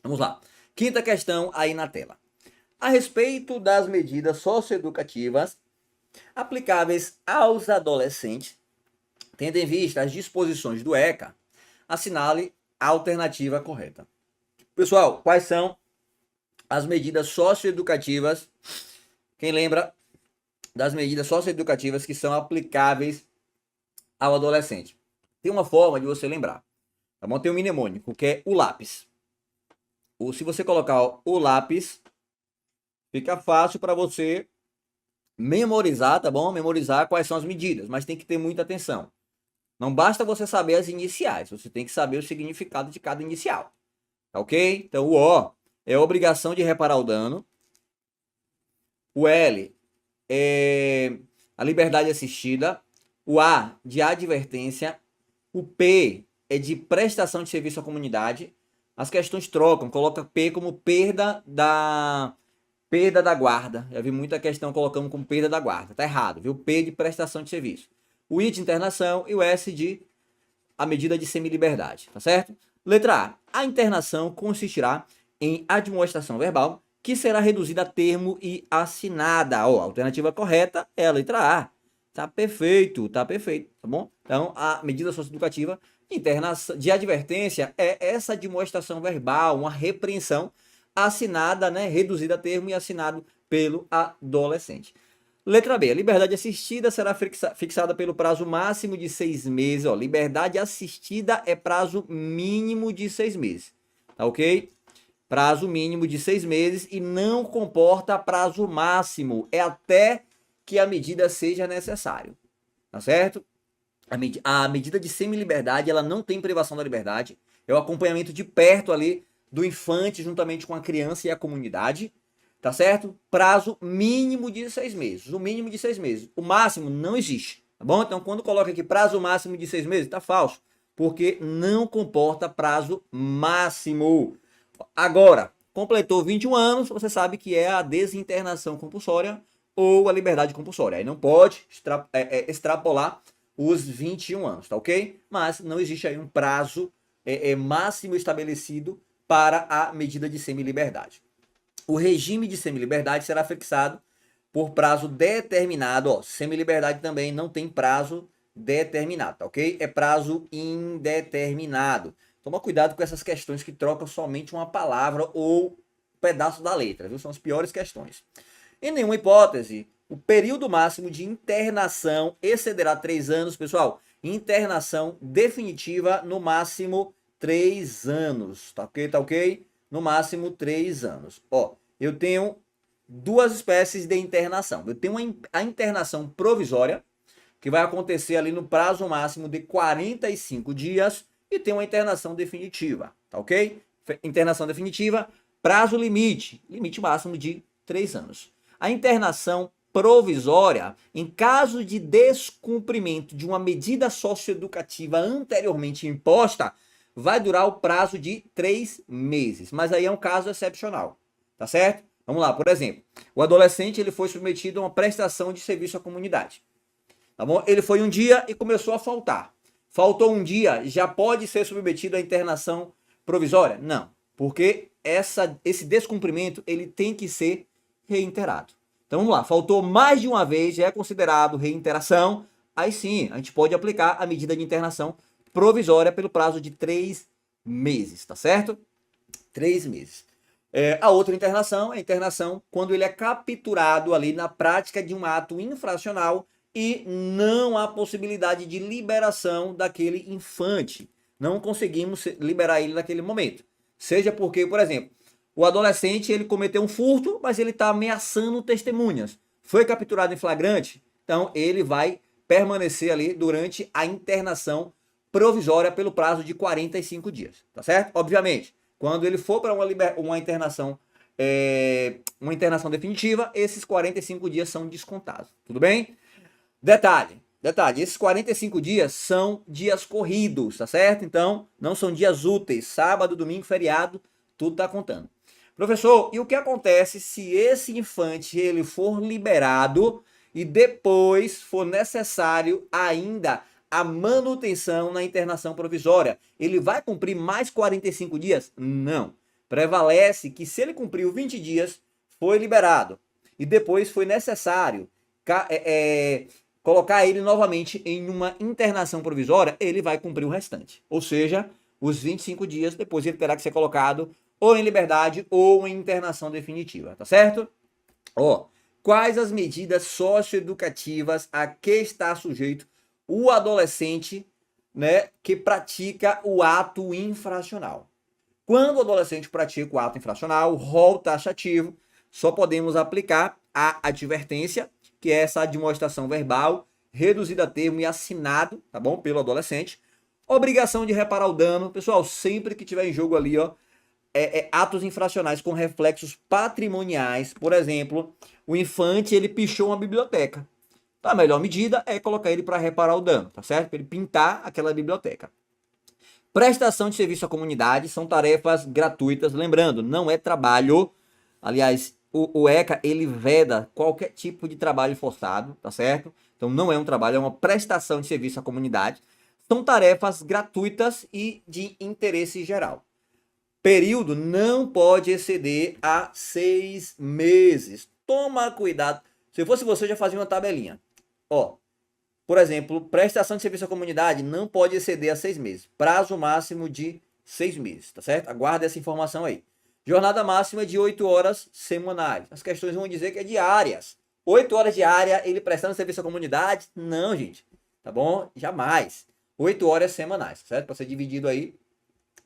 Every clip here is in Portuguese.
Vamos lá. Quinta questão aí na tela. A respeito das medidas socioeducativas aplicáveis aos adolescentes, tendo em vista as disposições do ECA, assinale a alternativa correta. Pessoal, quais são as medidas socioeducativas? Quem lembra das medidas socioeducativas que são aplicáveis ao adolescente? Tem uma forma de você lembrar, tá bom? Tem um mnemônico, que é o lápis. Ou se você colocar o lápis, fica fácil para você memorizar, tá bom? Memorizar quais são as medidas, mas tem que ter muita atenção. Não basta você saber as iniciais, você tem que saber o significado de cada inicial, tá ok? Então o O é a obrigação de reparar o dano, o L é a liberdade assistida, o A de advertência, o P é de prestação de serviço à comunidade. As questões trocam, coloca P como perda da guarda. Já vi muita questão colocando como perda da guarda. Tá errado, viu? P de prestação de serviço. O I de internação e o S de a medida de semiliberdade, tá certo? Letra A. A internação consistirá em admoestação verbal que será reduzida a termo e assinada. Ó, a alternativa correta é a letra A. Tá perfeito, tá bom? Então, a medida socioeducativa de advertência é essa admoestação verbal, uma repreensão assinada, né, reduzida a termo e assinado pelo adolescente. Letra B. A liberdade assistida será fixada pelo prazo máximo de 6 meses. Ó, liberdade assistida é prazo mínimo de 6 meses. Tá ok? Prazo mínimo de 6 meses e não comporta prazo máximo. É até que a medida seja necessário. Tá certo? A medida de semi-liberdade, ela não tem privação da liberdade. É o acompanhamento de perto ali do infante juntamente com a criança e a comunidade. Tá certo? Prazo mínimo de 6 meses. O mínimo de 6 meses. O máximo não existe. Tá bom? Então, quando coloca aqui prazo máximo de 6 meses, tá falso. Porque não comporta prazo máximo. Agora, completou 21 anos, você sabe que é a desinternação compulsória ou a liberdade compulsória. Aí não pode extrapolar os 21 anos, tá ok? Mas não existe aí um prazo máximo estabelecido para a medida de semi-liberdade. O regime de semi-liberdade será fixado por prazo determinado. Ó, semi-liberdade também não tem prazo determinado, tá ok? É prazo indeterminado. Toma cuidado com essas questões que trocam somente uma palavra ou um pedaço da letra, viu? São as piores questões. Em nenhuma hipótese, o período máximo de internação excederá 3 anos, pessoal. Internação definitiva, no máximo 3 anos, tá ok? Tá ok? No máximo 3 anos. Ó, eu tenho duas espécies de internação. Eu tenho a internação provisória, que vai acontecer ali no prazo máximo de 45 dias, e tem uma internação definitiva, tá ok? Internação definitiva, prazo limite, limite máximo de 3 anos. A internação provisória, em caso de descumprimento de uma medida socioeducativa anteriormente imposta, vai durar o prazo de 3 meses. Mas aí é um caso excepcional, tá certo? Vamos lá, por exemplo, o adolescente ele foi submetido a uma prestação de serviço à comunidade. Tá bom? Ele foi um dia e começou a faltar. Faltou um dia, já pode ser submetido à internação provisória? Não, porque esse descumprimento ele tem que ser reiterado. Então vamos lá, faltou mais de uma vez, já é considerado reiteração, aí sim, a gente pode aplicar a medida de internação provisória pelo prazo de 3 meses, tá certo? 3 meses. A outra internação é a internação quando ele é capturado ali na prática de um ato infracional e não há possibilidade de liberação daquele infante. Não conseguimos liberar ele naquele momento. Seja porque, por exemplo, o adolescente ele cometeu um furto, mas ele está ameaçando testemunhas. Foi capturado em flagrante, então ele vai permanecer ali durante a internação provisória pelo prazo de 45 dias, tá certo? Obviamente, quando ele for para uma internação definitiva, esses 45 dias são descontados, tudo bem? Detalhe, esses 45 dias são dias corridos, tá certo? Então, não são dias úteis, sábado, domingo, feriado, tudo tá contando. Professor, e o que acontece se esse infante ele for liberado e depois for necessário ainda a manutenção na internação provisória? Ele vai cumprir mais 45 dias? Não. prevalece que se ele cumpriu 20 dias, foi liberado. E depois foi necessário colocar ele novamente em uma internação provisória, ele vai cumprir o restante. Ou seja, os 25 dias, depois ele terá que ser colocado ou em liberdade ou em internação definitiva, tá certo? Ó, quais as medidas socioeducativas a que está sujeito o adolescente, né, que pratica o ato infracional? Quando o adolescente pratica o ato infracional, o rol taxativo, só podemos aplicar a advertência, que é essa demonstração verbal, reduzida a termo e assinado, tá bom, pelo adolescente. Obrigação de reparar o dano. Pessoal, sempre que tiver em jogo ali, ó, atos infracionais com reflexos patrimoniais, por exemplo, o infante, ele pichou uma biblioteca. Então, a melhor medida é colocar ele para reparar o dano, tá certo? Para ele pintar aquela biblioteca. Prestação de serviço à comunidade são tarefas gratuitas, lembrando, não é trabalho. Aliás, o ECA, ele veda qualquer tipo de trabalho forçado, tá certo? Então não é um trabalho, é uma prestação de serviço à comunidade. São tarefas gratuitas e de interesse geral. Período não pode exceder a 6 meses. Toma cuidado. Se fosse você, já fazia uma tabelinha. Ó, por exemplo, prestação de serviço à comunidade não pode exceder a 6 meses. Prazo máximo de 6 meses, tá certo? Aguarda essa informação aí. Jornada máxima de 8 horas semanais. As questões vão dizer que é diárias. 8 horas diária, ele prestando serviço à comunidade? Não, gente. Tá bom? Jamais. 8 horas semanais, certo? Para ser dividido aí,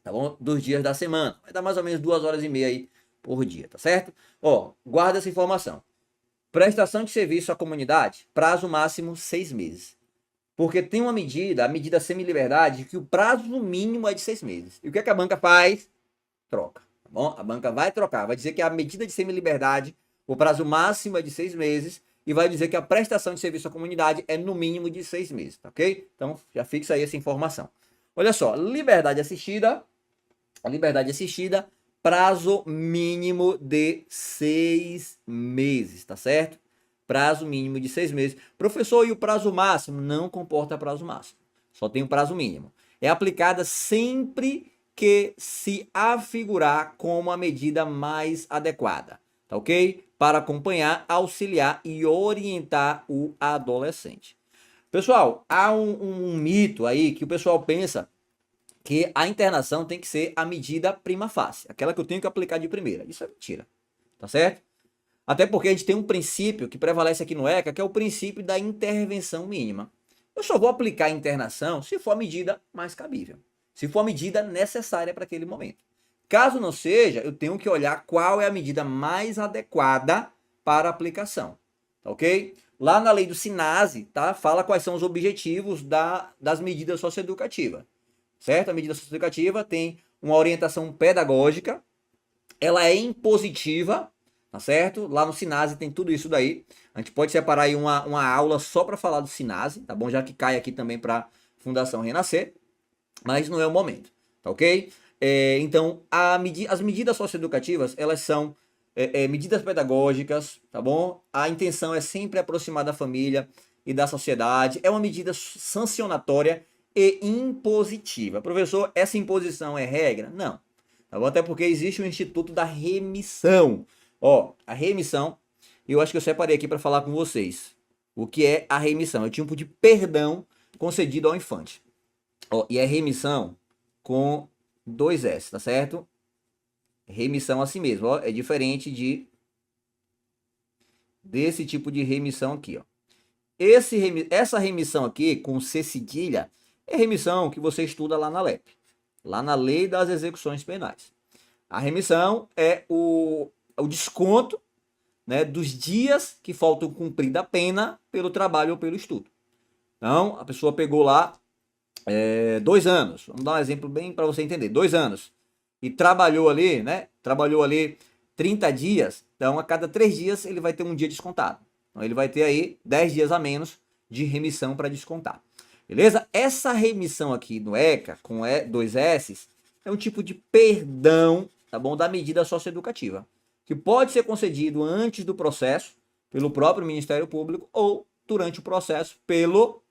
tá bom? Dos dias da semana. Vai dar mais ou menos 2 horas e meia aí por dia, tá certo? Ó, guarda essa informação. Prestação de serviço à comunidade, prazo máximo 6 meses. Porque tem uma medida, a medida semi-liberdade, que o prazo mínimo é de 6 meses. E o que é que a banca faz? Troca. Tá bom? A banca vai trocar, vai dizer que a medida de semi-liberdade, o prazo máximo é de 6 meses, e vai dizer que a prestação de serviço à comunidade é no mínimo de 6 meses, tá ok? Então, já fixa aí essa informação. Olha só, liberdade assistida, prazo mínimo de 6 meses, tá certo? Prazo mínimo de 6 meses. Professor, e o prazo máximo? Não comporta prazo máximo, só tem o prazo mínimo. É aplicada sempre que se afigurar como a medida mais adequada, tá ok? Para acompanhar, auxiliar e orientar o adolescente. Pessoal, há um mito aí que o pessoal pensa que a internação tem que ser a medida prima facie, aquela que eu tenho que aplicar de primeira. Isso é mentira, tá certo? Até porque a gente tem um princípio que prevalece aqui no ECA, que é o princípio da intervenção mínima. Eu só vou aplicar a internação se for a medida mais cabível, se for a medida necessária para aquele momento. Caso não seja, eu tenho que olhar qual é a medida mais adequada para a aplicação, tá ok? Lá na lei do SINASE, tá? Fala quais são os objetivos das medidas socioeducativas, certo? A medida socioeducativa tem uma orientação pedagógica, ela é impositiva, tá certo? Lá no SINASE tem tudo isso daí. A gente pode separar aí uma aula só para falar do SINASE, tá bom? Já que cai aqui também para Fundação Renascer, mas não é o momento, tá ok? Então, as medidas socioeducativas, elas são medidas pedagógicas, tá bom? A intenção é sempre aproximar da família e da sociedade. É uma medida sancionatória e impositiva. Professor, essa imposição é regra? Não. Tá bom? Até porque existe o Instituto da Remissão. Ó, a remissão, eu acho que eu separei aqui para falar com vocês. O que é a remissão? É o tipo de perdão concedido ao infante. Ó, e é remissão com 2 S, tá certo? Remissão assim mesmo, ó, é diferente desse tipo de remissão aqui, ó. Essa remissão aqui com C cedilha é remissão que você estuda lá na LEP, lá na Lei das Execuções Penais. A remissão é o desconto, né, dos dias que faltam cumprir da pena pelo trabalho ou pelo estudo. Então, a pessoa pegou lá 2 anos, vamos dar um exemplo bem para você entender, 2 anos, e trabalhou ali, né, 30 dias, então a cada 3 dias ele vai ter um dia descontado. Então ele vai ter aí 10 dias a menos de remissão para descontar. Beleza? Essa remissão aqui no ECA, com 2 S, é um tipo de perdão, tá bom, da medida socioeducativa, que pode ser concedido antes do processo, pelo próprio Ministério Público, ou durante o processo pelo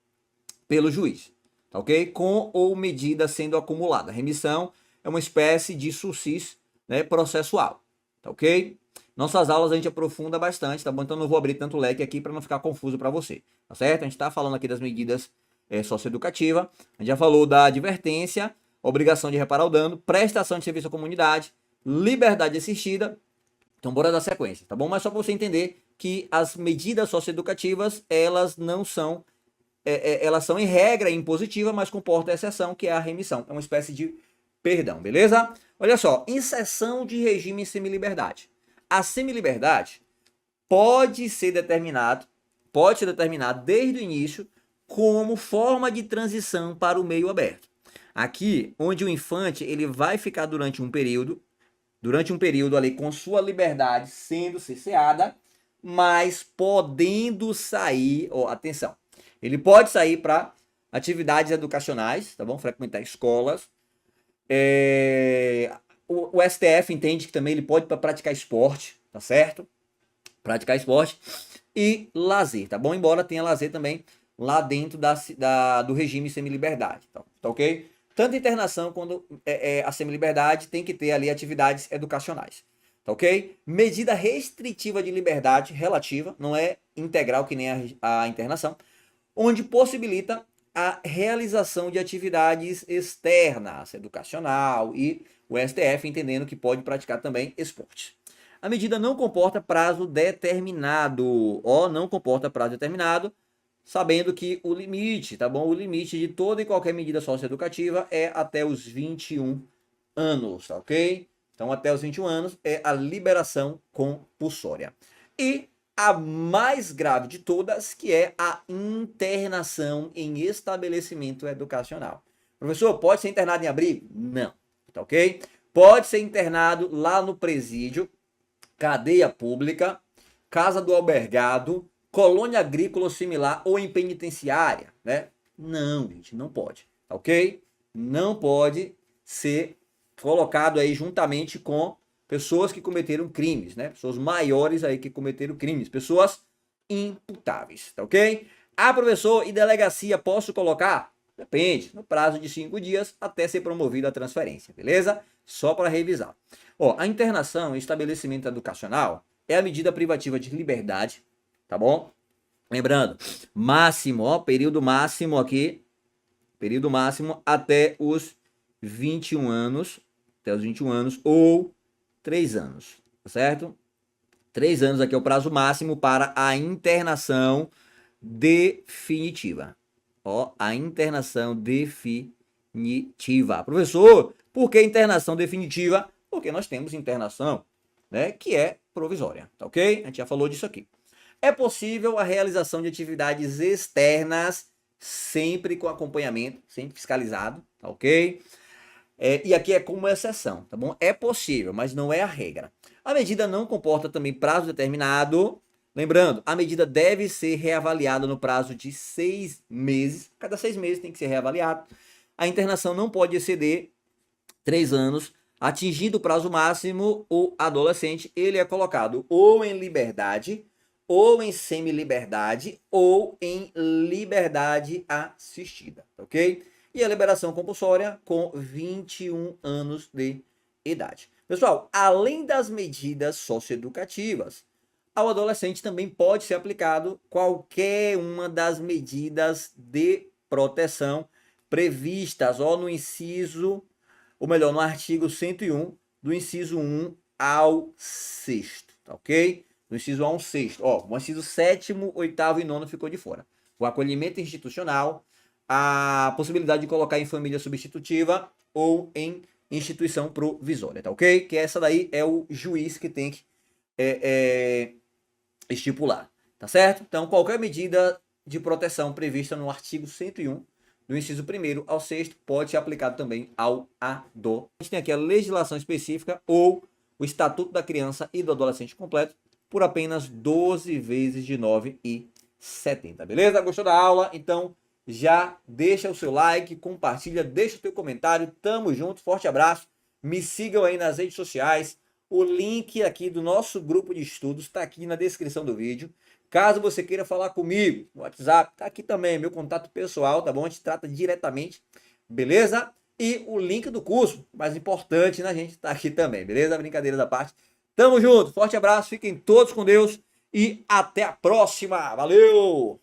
juiz, tá ok? Com ou medida sendo acumulada. A remissão é uma espécie de SUSIS né, processual, tá ok? Nossas aulas a gente aprofunda bastante, tá bom? Então não vou abrir tanto leque aqui para não ficar confuso para você, tá certo? A gente está falando aqui das medidas socioeducativas, a gente já falou da advertência, obrigação de reparar o dano, prestação de serviço à comunidade, liberdade assistida. Então bora dar sequência, tá bom? Mas só para você entender que as medidas socioeducativas, elas não são, elas são em regra impositiva, mas comportam a exceção, que é a remissão. É uma espécie de perdão, beleza? Olha só, inserção de regime em semiliberdade. A semiliberdade pode ser determinado desde o início como forma de transição para o meio aberto. Aqui, onde o infante ele vai ficar durante um período ali com sua liberdade sendo cerceada, mas podendo sair, atenção, ele pode sair para atividades educacionais, tá bom? Frequentar escolas. O STF entende que também ele pode praticar esporte, tá certo? Praticar esporte e lazer, tá bom? Embora tenha lazer também lá dentro do regime semiliberdade, tá ok? Tanto internação quanto a semiliberdade tem que ter ali atividades educacionais, tá ok? Medida restritiva de liberdade relativa, não é integral que nem a internação, onde possibilita a realização de atividades externas, educacional, e o STF entendendo que pode praticar também esporte. A medida não comporta prazo determinado, não comporta prazo determinado, sabendo que o limite, tá bom? O limite de toda e qualquer medida socioeducativa é até os 21 anos, tá ok? Então, até os 21 anos é a liberação compulsória. E a mais grave de todas, que é a internação em estabelecimento educacional. Professor, pode ser internado em abrigo? Não, tá ok? Pode ser internado lá no presídio, cadeia pública, casa do albergado, colônia agrícola ou similar ou em penitenciária, né? Não, gente, não pode, tá ok? Não pode ser colocado aí juntamente com pessoas que cometeram crimes, né? Pessoas maiores aí que cometeram crimes, pessoas imputáveis, tá ok? Professor, e delegacia posso colocar? Depende, no prazo de 5 dias até ser promovida a transferência, beleza? Só para revisar. A internação em estabelecimento educacional é a medida privativa de liberdade, tá bom? Lembrando, máximo, período máximo aqui, período máximo até os 21 anos, ou 3 anos, tá certo? 3 anos aqui é o prazo máximo para a internação definitiva. A internação definitiva. Professor, por que internação definitiva? Porque nós temos internação, né, que é provisória, tá ok? A gente já falou disso aqui. É possível a realização de atividades externas, sempre com acompanhamento, sempre fiscalizado, tá ok? E aqui é como exceção, tá bom? É possível, mas não é a regra. A medida não comporta também prazo determinado. Lembrando, a medida deve ser reavaliada no prazo de 6 meses. Cada 6 meses tem que ser reavaliado. A internação não pode exceder 3 anos. Atingido o prazo máximo, o adolescente ele é colocado ou em liberdade, ou em semiliberdade, ou em liberdade assistida, ok? E a liberação compulsória com 21 anos de idade. Pessoal, além das medidas socioeducativas, ao adolescente também pode ser aplicado qualquer uma das medidas de proteção previstas no inciso, ou melhor, no artigo 101, do inciso 1 ao 6º, tá ok? Do inciso 1 ao 6º. O inciso 7º, 8º e 9º ficou de fora. O acolhimento institucional, a possibilidade de colocar em família substitutiva ou em instituição provisória, tá ok? Que essa daí é o juiz que tem que estipular, tá certo? Então, qualquer medida de proteção prevista no artigo 101, do inciso 1º ao 6º, pode ser aplicado também ao adolescente. A gente tem aqui a legislação específica ou o Estatuto da Criança e do Adolescente completo por apenas 12 vezes de 9,70, beleza? Gostou da aula? Então, já deixa o seu like, compartilha, deixa o teu comentário. Tamo junto, forte abraço. Me sigam aí nas redes sociais. O link aqui do nosso grupo de estudos está aqui na descrição do vídeo. Caso você queira falar comigo, o WhatsApp está aqui também, meu contato pessoal, tá bom? A gente trata diretamente, beleza? e o link do curso. Mais importante, né, gente? Tá aqui também, beleza? Brincadeira da parte. Tamo junto, forte abraço, fiquem todos com Deus e até a próxima. Valeu!